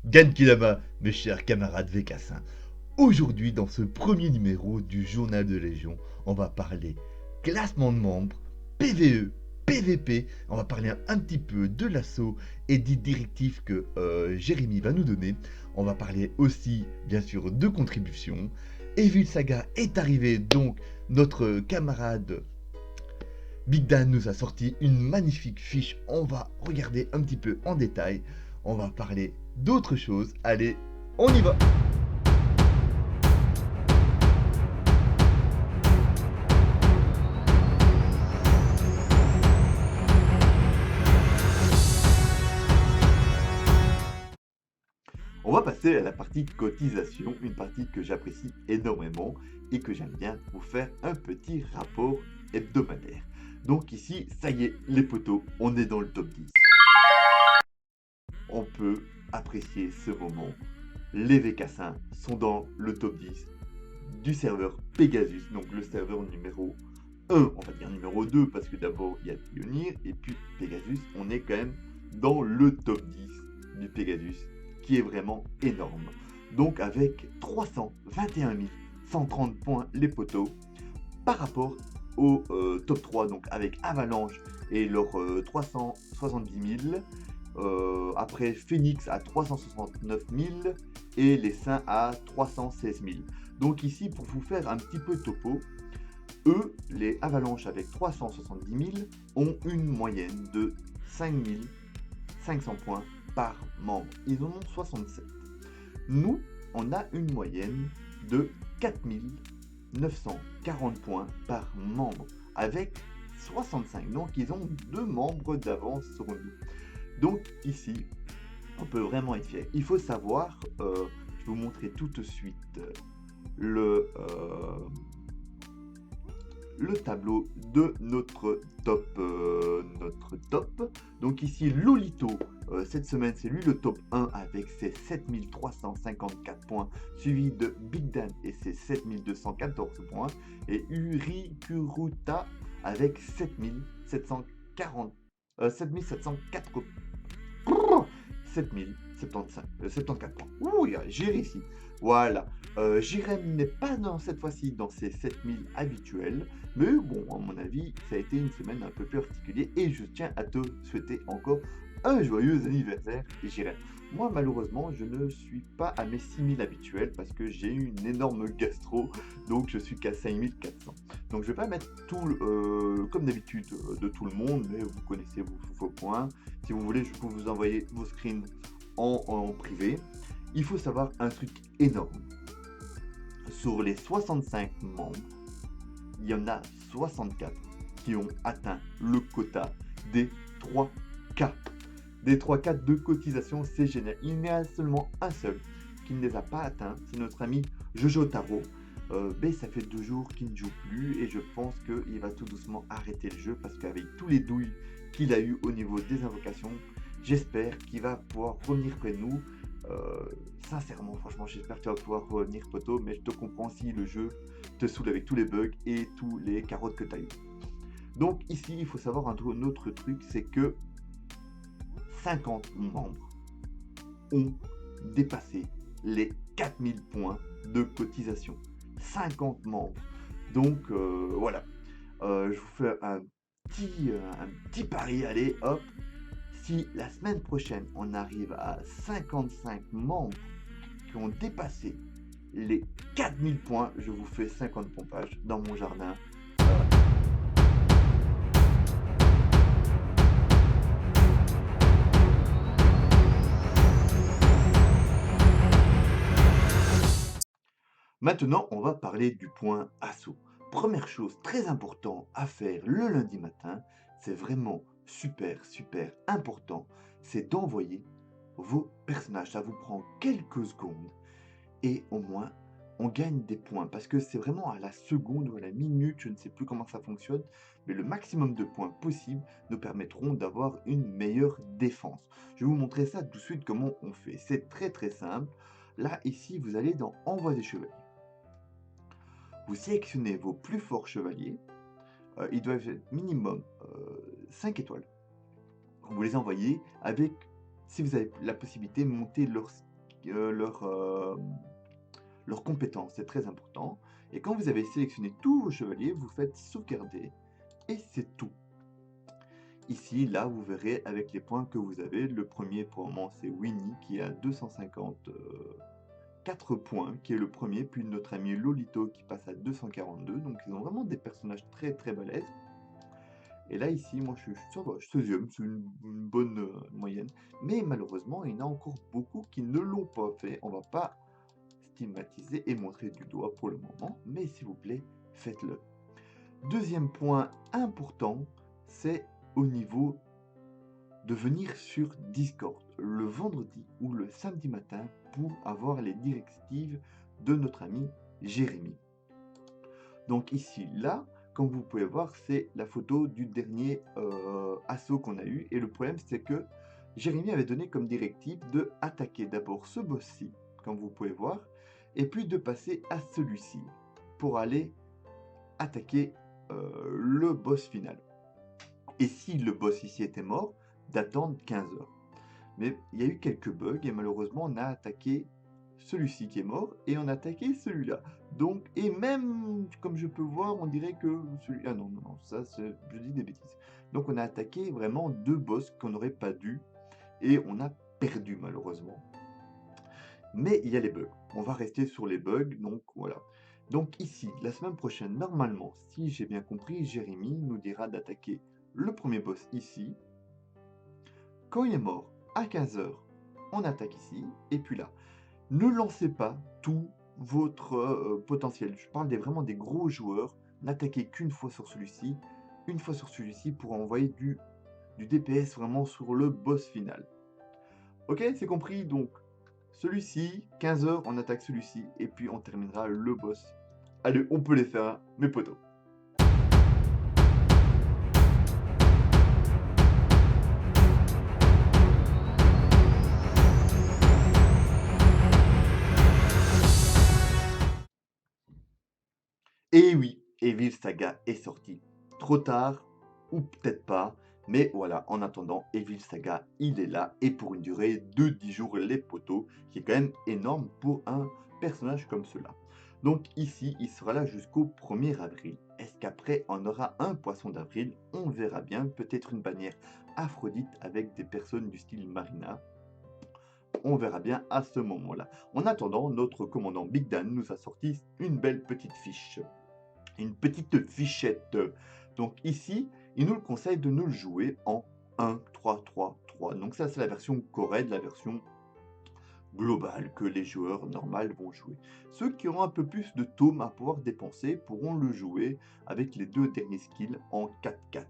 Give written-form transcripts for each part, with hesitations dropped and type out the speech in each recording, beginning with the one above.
Gankilama, mes chers camarades Vécassins. Aujourd'hui, dans ce premier numéro du Journal de Légion, on va parler classement de membres, PVE, PVP, on va parler un petit peu de l'assaut et des directives que Jérémy va nous donner. On va parler aussi, bien sûr, de contributions. Evil Saga est arrivé, donc notre camarade Big Dan nous a sorti une magnifique fiche. On va regarder un petit peu en détail. On va parler d'autres choses. Allez, on y va! On va passer à la partie cotisation, une partie que j'apprécie énormément et que j'aime bien vous faire un petit rapport hebdomadaire. Donc ici, ça y est, les potos, on est dans le top 10. On peut apprécier ce moment. Les Vécassins sont dans le top 10 du serveur Pegasus, donc le serveur numéro 1, on va dire numéro 2, parce que d'abord il y a Pioneer, et puis Pegasus, on est quand même dans le top 10 du Pegasus, qui est vraiment énorme. Donc avec 321 130 points les poteaux, par rapport au top 3, donc avec Avalanche et leurs 370 000, après Phoenix à 369 000 et les Saints à 316 000. Donc ici, pour vous faire un petit peu topo, eux, les Avalanches avec 370 000 ont une moyenne de 5 500 points par membre. Ils en ont 67. Nous, on a une moyenne de 4 940 points par membre avec 65. Donc ils ont 2 membres d'avance sur nous. Donc ici, on peut vraiment être fier. Il faut savoir, je vais vous montrer tout de suite le tableau de notre top. Donc ici, Lolito, cette semaine, c'est lui le top 1 avec ses 7354 points, suivi de Big Dan et ses 7214 points, et Uri Kuruta avec 7740, 7704 7074 points. Ouh, j'ai réussi. Voilà. Jirem n'est pas dans cette fois-ci dans ses 7000 habituels, mais bon, à mon avis, ça a été une semaine un peu plus particulière et je tiens à te souhaiter encore un joyeux anniversaire, Jirem. Moi, malheureusement, je ne suis pas à mes 6000 habituels parce que j'ai eu une énorme gastro, donc je suis qu'à 5400. Donc, je vais pas mettre tout, comme d'habitude, de tout le monde, mais vous connaissez vos points. Si vous voulez, je peux vous envoyer vos screens en privé. Il faut savoir un truc énorme. Sur les 65 membres, il y en a 64 qui ont atteint le quota des 3K. Des 3K de cotisation, c'est génial. Il y en a seulement un seul qui ne les a pas atteints, c'est notre ami Jojo Taro. Mais ça fait 2 jours qu'il ne joue plus et je pense qu'il va tout doucement arrêter le jeu parce qu'avec tous les douilles qu'il a eu au niveau des invocations, j'espère qu'il va pouvoir revenir près de nous. Sincèrement, franchement, j'espère que tu vas pouvoir revenir, poto, mais je te comprends si le jeu te saoule avec tous les bugs et tous les carottes que tu as eu. Donc ici, il faut savoir un autre truc, c'est que 50 membres ont dépassé les 4000 points de cotisation. 50 membres. Donc voilà. Je vous fais un petit pari, allez, hop. Si la semaine prochaine, on arrive à 55 membres qui ont dépassé les 4000 points, je vous fais 50 pompages dans mon jardin. Maintenant, on va parler du point assaut. Première chose très importante à faire le lundi matin, c'est vraiment super important, c'est d'envoyer vos personnages. Ça vous prend quelques secondes et au moins on gagne des points parce que c'est vraiment à la seconde ou à la minute, je ne sais plus comment ça fonctionne, mais le maximum de points possible nous permettront d'avoir une meilleure défense. Je vais vous montrer ça tout de suite comment on fait. C'est très simple. Là, ici, vous allez dans Envoi des chevaliers. Vous sélectionnez vos plus forts chevaliers, ils doivent être minimum 5 étoiles. Vous les envoyez avec, si vous avez la possibilité, monter leur leurs compétences, c'est très important. Et quand vous avez sélectionné tous vos chevaliers, vous faites sauvegarder et c'est tout. Ici, là, vous verrez avec les points que vous avez. Le premier pour le moment, c'est Winnie qui a 254 points, qui est le premier. Puis notre ami Lolito qui passe à 242. Donc ils ont vraiment des personnages très très balèzes. Et là, ici, moi, ça va, je suis 16e, c'est une bonne moyenne. Mais malheureusement, il y en a encore beaucoup qui ne l'ont pas fait. On va pas stigmatiser et montrer du doigt pour le moment, mais s'il vous plaît, faites-le. Deuxième point important, c'est au niveau de venir sur Discord le vendredi ou le samedi matin pour avoir les directives de notre ami Jérémy. Donc ici, là, comme vous pouvez voir, c'est la photo du dernier assaut qu'on a eu. Et le problème, c'est que Jérémy avait donné comme directive de attaquer d'abord ce boss-ci, comme vous pouvez voir, et puis de passer à celui-ci pour aller attaquer le boss final. Et si le boss ici était mort, d'attendre 15 heures. Mais il y a eu quelques bugs et malheureusement on a attaqué celui-ci qui est mort et on a attaqué celui-là. Donc, et même comme je peux voir, on dirait que celui... Ah non, non, non, ça c'est... Je dis des bêtises. Donc on a attaqué vraiment deux boss qu'on n'aurait pas dû et on a perdu malheureusement. Mais il y a les bugs. On va rester sur les bugs, donc voilà. Donc ici, la semaine prochaine, normalement, si j'ai bien compris, Jérémy nous dira d'attaquer le premier boss ici. Quand il est mort, à 15 heures, on attaque ici, et puis là. Ne lancez pas tout votre potentiel. Je parle vraiment des gros joueurs. N'attaquez qu'une fois sur celui-ci, une fois sur celui-ci pour envoyer du DPS vraiment sur le boss final. Ok, c'est compris. Donc, celui-ci, 15 heures, on attaque celui-ci, et puis on terminera le boss. Allez, on peut les faire, hein, mes potos. Et oui, Evil Saga est sorti. Trop tard, ou peut-être pas, mais voilà, en attendant, Evil Saga, il est là, et pour une durée de 10 jours les poteaux, qui est quand même énorme pour un personnage comme cela. Donc ici, il sera là jusqu'au 1er avril. Est-ce qu'après, on aura un poisson d'avril? On verra bien, peut-être une bannière Aphrodite avec des personnes du style Marina. On verra bien à ce moment-là. En attendant, notre commandant Big Dan nous a sorti une belle petite fiche. Une petite fichette. Donc ici, il nous le conseille de nous le jouer en 1, 3, 3, 3. Donc ça, c'est la version Corée, la version globale que les joueurs normaux vont jouer. Ceux qui auront un peu plus de tomes à pouvoir dépenser pourront le jouer avec les deux derniers skills en 4-4.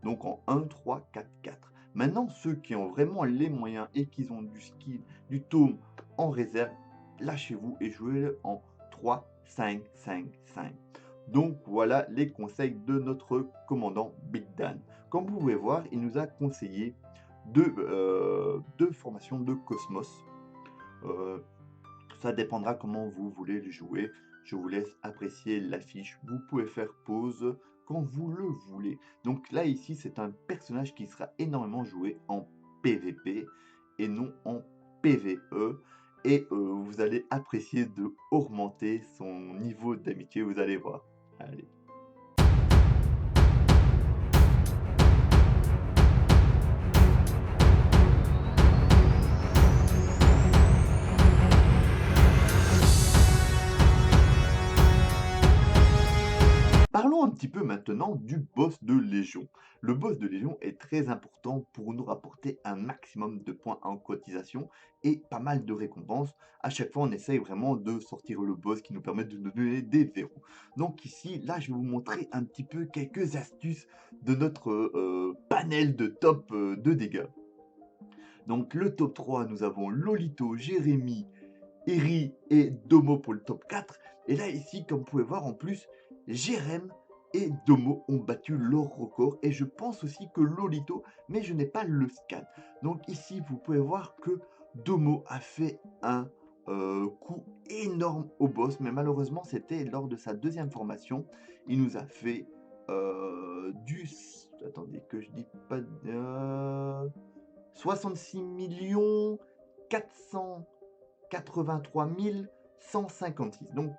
Donc en 1, 3, 4, 4. Maintenant, ceux qui ont vraiment les moyens et qui ont du skill, du tome en réserve, lâchez-vous et jouez-le en 3, 5, 5, 5. Donc voilà les conseils de notre commandant Big Dan. Comme vous pouvez voir, il nous a conseillé deux formations de Cosmos. Ça dépendra comment vous voulez le jouer. Je vous laisse apprécier l'affiche. Vous pouvez faire pause quand vous le voulez. Donc là, ici, c'est un personnage qui sera énormément joué en PVP et non en PVE. Et vous allez apprécier de augmenter son niveau d'amitié, vous allez voir. Allez. Parlons un petit peu maintenant du boss de Légion. Le boss de Légion est très important pour nous rapporter un maximum de points en cotisation et pas mal de récompenses. À chaque fois, on essaye vraiment de sortir le boss qui nous permet de nous donner des verrous. Donc ici, là, je vais vous montrer un petit peu quelques astuces de notre panel de top de dégâts. Donc le top 3, nous avons Lolito, Jérémy, Eri et Domo pour le top 4. Et là, ici, comme vous pouvez voir, en plus, Jérém et Domo ont battu leur record. Et je pense aussi que Lolito, mais je n'ai pas le scan. Donc ici, vous pouvez voir que Domo a fait un coup énorme au boss. Mais malheureusement, c'était lors de sa deuxième formation. Il nous a fait du... Attendez, que je dis pas... 66 400 83 156. Donc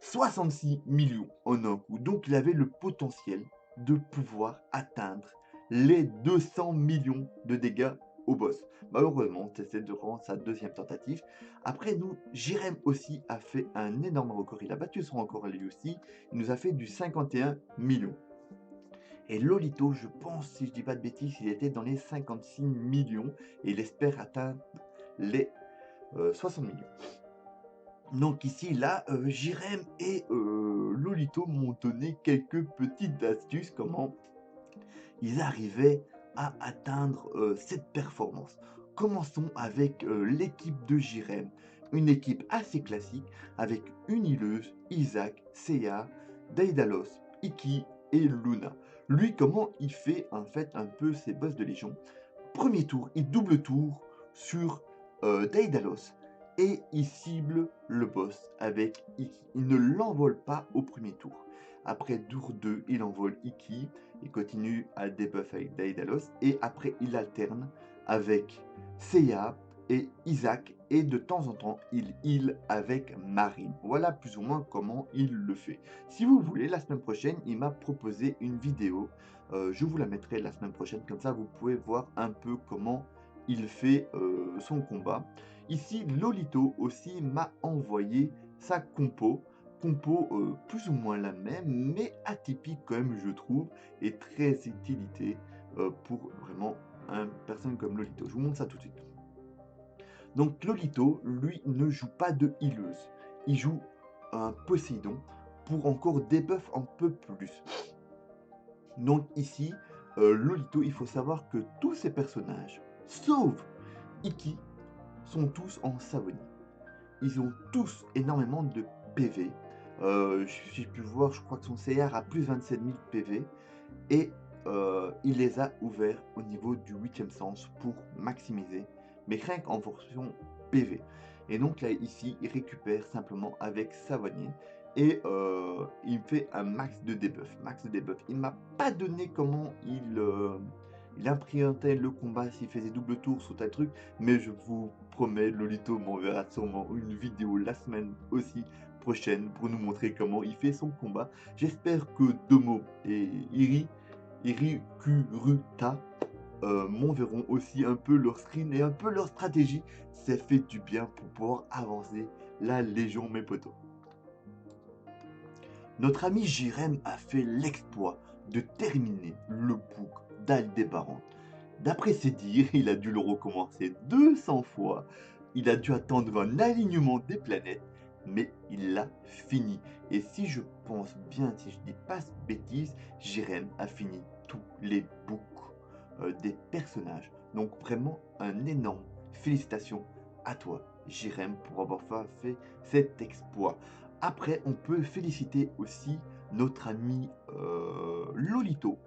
66 millions en un coup. Donc il avait le potentiel de pouvoir atteindre les 200 millions de dégâts au boss. Malheureusement, c'est durant sa deuxième tentative. Après nous, Jirem aussi a fait un énorme record. Il a battu son record lui aussi. Il nous a fait du 51 millions. Et Lolito, je pense, si je dis pas de bêtises, il était dans les 56 millions et il espère atteindre les 60 millions. Donc ici, là, Jirem et Lolito m'ont donné quelques petites astuces comment ils arrivaient à atteindre cette performance. Commençons avec l'équipe de Jirem, une équipe assez classique avec une healeuse, Isaac, Seiya, Daedalus, Iki et Luna. Lui, comment il fait en fait un peu ses boss de légion? Premier tour, il double tour sur Daedalus et il cible le boss avec Iki. Il ne l'envole pas au premier tour. Après tour 2, il envole Iki, il continue à debuff avec Daedalus et après il alterne avec Seiya et Isaac et de temps en temps il heal avec Marine. Voilà plus ou moins comment il le fait. Si vous voulez, la semaine prochaine, il m'a proposé une vidéo. Je vous la mettrai la semaine prochaine, comme ça vous pouvez voir un peu comment il fait son combat. Ici, Lolito aussi m'a envoyé sa compo. Compo plus ou moins la même, mais atypique quand même, je trouve, et très utilité pour vraiment une personne comme Lolito. Je vous montre ça tout de suite. Donc Lolito, lui, ne joue pas de healeuse. Il joue un Poséidon pour encore debuff un peu plus. Donc ici, Lolito, il faut savoir que tous ces personnages, sauf Iki, sont tous en Savonnie. Ils ont tous énormément de PV. Si je puis voir, je crois que son CR a plus 27 000 PV. Et il les a ouverts au niveau du 8e sens pour maximiser, mais rien qu'en fonction PV. Et donc là, ici, il récupère simplement avec Savonnier et il fait un max de debuff. Max de debuff. Il m'a pas donné comment il implémentait le combat, s'il faisait double tour sur tel truc, mais je vous promets, Lolito m'enverra sûrement une vidéo la semaine aussi prochaine pour nous montrer comment il fait son combat. J'espère que Domo et Irikuruta m'enverront aussi un peu leur screen et un peu leur stratégie. Ça fait du bien pour pouvoir avancer la Légion, mes potos. Notre ami Jirem a fait l'exploit de terminer le book d'Aldébaran. D'après ses dires, il a dû le recommencer 200 fois. Il a dû attendre un alignement des planètes, mais il l'a fini. Et si je pense bien, si je dis pas de bêtises, Jirem a fini tous les books des personnages. Donc vraiment un énorme félicitations à toi, Jirem, pour avoir fait cet exploit. Après, on peut féliciter aussi notre ami Lolito,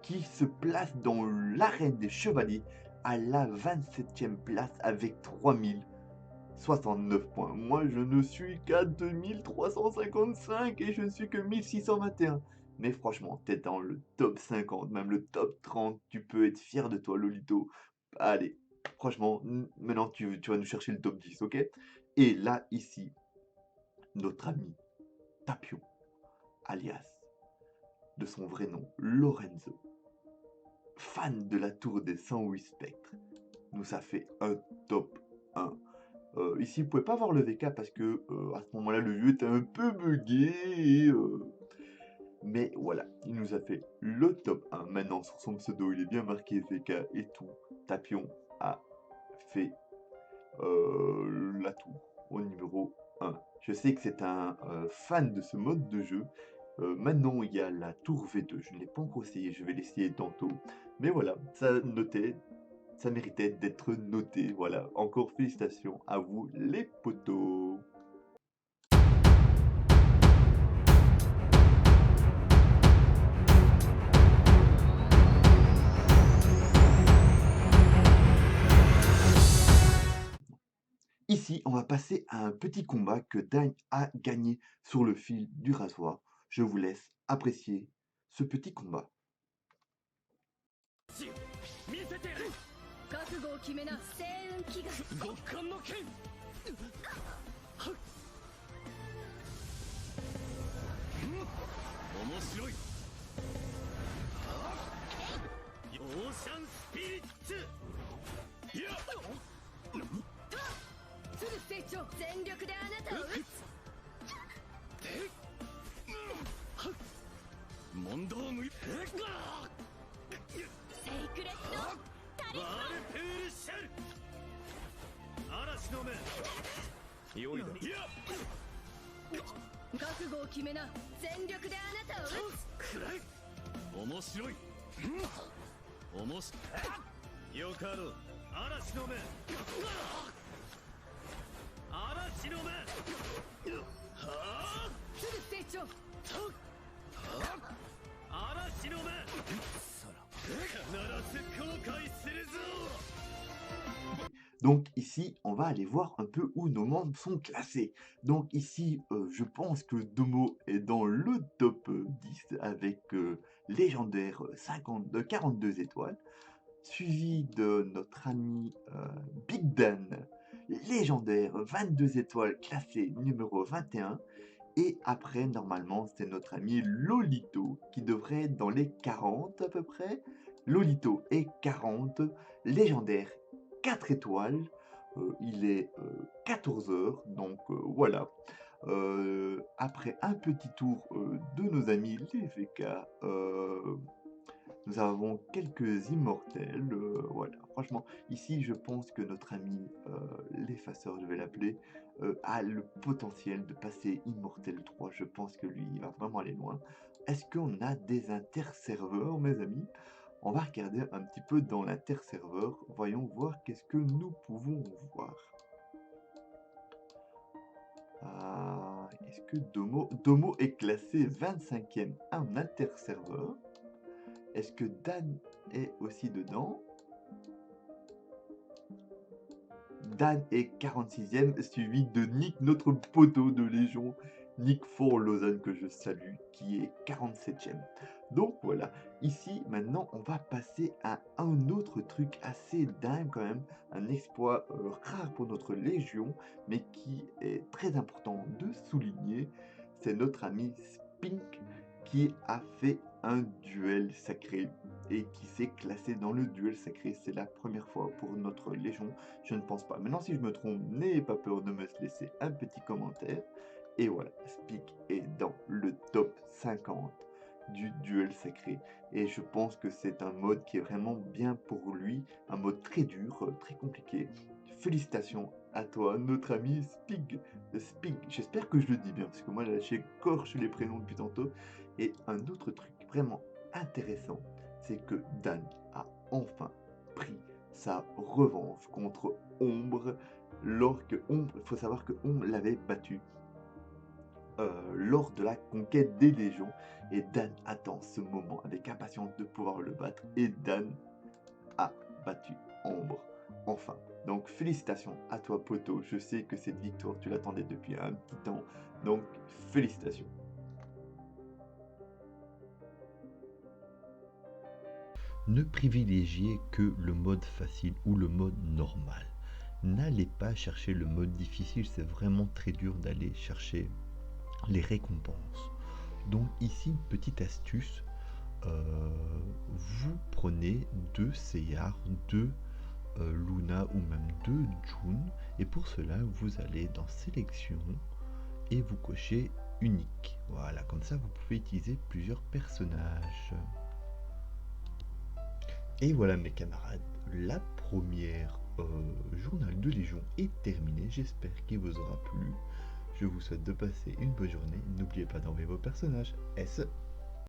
qui se place dans l'arène des chevaliers à la 27e place avec 3069 points. Moi, je ne suis qu'à 2355 et je ne suis que 1621. Mais franchement, t'es dans le top 50, même le top 30. Tu peux être fier de toi, Lolito. Allez, franchement, maintenant tu vas nous chercher le top 10, ok? Et là, ici, notre ami Tapion, alias de son vrai nom, Lorenzo, fan de la tour des 108 spectres, nous a fait un top 1. Ici, vous pouvez pas voir le VK parce que à ce moment-là, le jeu était un peu bugué. Mais voilà, il nous a fait le top 1. Maintenant, sur son pseudo, il est bien marqué VK et tout. Tapion a fait la tour au numéro 1. Je sais que c'est un fan de ce mode de jeu. Maintenant, il y a la tour V2. Je ne l'ai pas encore essayé, je vais l'essayer tantôt. Mais voilà, ça méritait d'être noté. Voilà, encore félicitations à vous les potos. Ici, on va passer à un petit combat que Dagne a gagné sur le fil du rasoir. Je vous laisse apprécier ce petit combat. 全力であなたを撃つ。問答無セイクレットタリスマン。バルプールシェル嵐の目用意だ。覚悟を決めな。全力であなたを撃つ。くらい面白い。面白い。よかろう。嵐の目嵐の目はあすぐ成長。嵐の目必ず後悔するぞ。 Donc ici, on va aller voir un peu où nos membres sont classés. Donc ici, je pense que Domo est dans le top 10 avec légendaire 42 étoiles, suivi de notre ami Big Dan, légendaire 22 étoiles, classé numéro 21. Et après, normalement, c'est notre ami Lolito qui devrait être dans les 40 à peu près. Lolito est 40, légendaire 4 étoiles. Il est 14 heures, donc voilà. Après un petit tour de nos amis les VK, nous avons quelques immortels. Voilà, franchement, ici je pense que notre ami l'effaceur, je vais l'appeler, a le potentiel de passer immortel 3. Je pense que lui, il va vraiment aller loin. Est-ce qu'on a des interserveurs, mes amis? On va regarder un petit peu dans l'interserveur. Voyons voir qu'est-ce que nous pouvons voir. Est-ce que Domo est classé 25e en interserveur? Est-ce que Dan est aussi dedans? Dan est 46e, suivi de Nick, notre poteau de Légion, Nick for Lausanne, que je salue, qui est 47e. Donc voilà, ici maintenant on va passer à un autre truc assez dingue quand même, un exploit rare pour notre Légion, mais qui est très important de souligner. C'est notre ami Spink qui a fait un duel sacré et qui s'est classé dans le duel sacré. C'est la première fois pour notre Légion, je ne pense pas. Maintenant, si je me trompe, n'ayez pas peur de me laisser un petit commentaire. Et voilà, Spink est dans le top 50 du duel sacré. Et je pense que c'est un mode qui est vraiment bien pour lui, un mode très dur, très compliqué. Félicitations à toi, notre ami Spig. Spig, j'espère que je le dis bien, parce que moi, là, j'écorche les prénoms depuis tantôt. Et un autre truc vraiment intéressant, c'est que Dan a enfin pris sa revanche contre Ombre, il faut savoir que Ombre l'avait battu lors de la conquête des légions, et Dan attend ce moment avec impatience de pouvoir le battre, et Dan a battu Ombre, enfin. Donc félicitations à toi poto, je sais que cette victoire tu l'attendais depuis un petit temps, donc félicitations. Ne privilégiez que le mode facile ou le mode normal. N'allez pas chercher le mode difficile, c'est vraiment très dur d'aller chercher les récompenses. Donc ici, une petite astuce, vous prenez 2 Seyar, 2 Luna ou même 2 June, et pour cela, vous allez dans Sélection et vous cochez unique. Voilà, comme ça, vous pouvez utiliser plusieurs personnages. Et voilà mes camarades, la première journal de Légion est terminée, j'espère qu'il vous aura plu. Je vous souhaite de passer une bonne journée, n'oubliez pas d'envoyer vos personnages. S.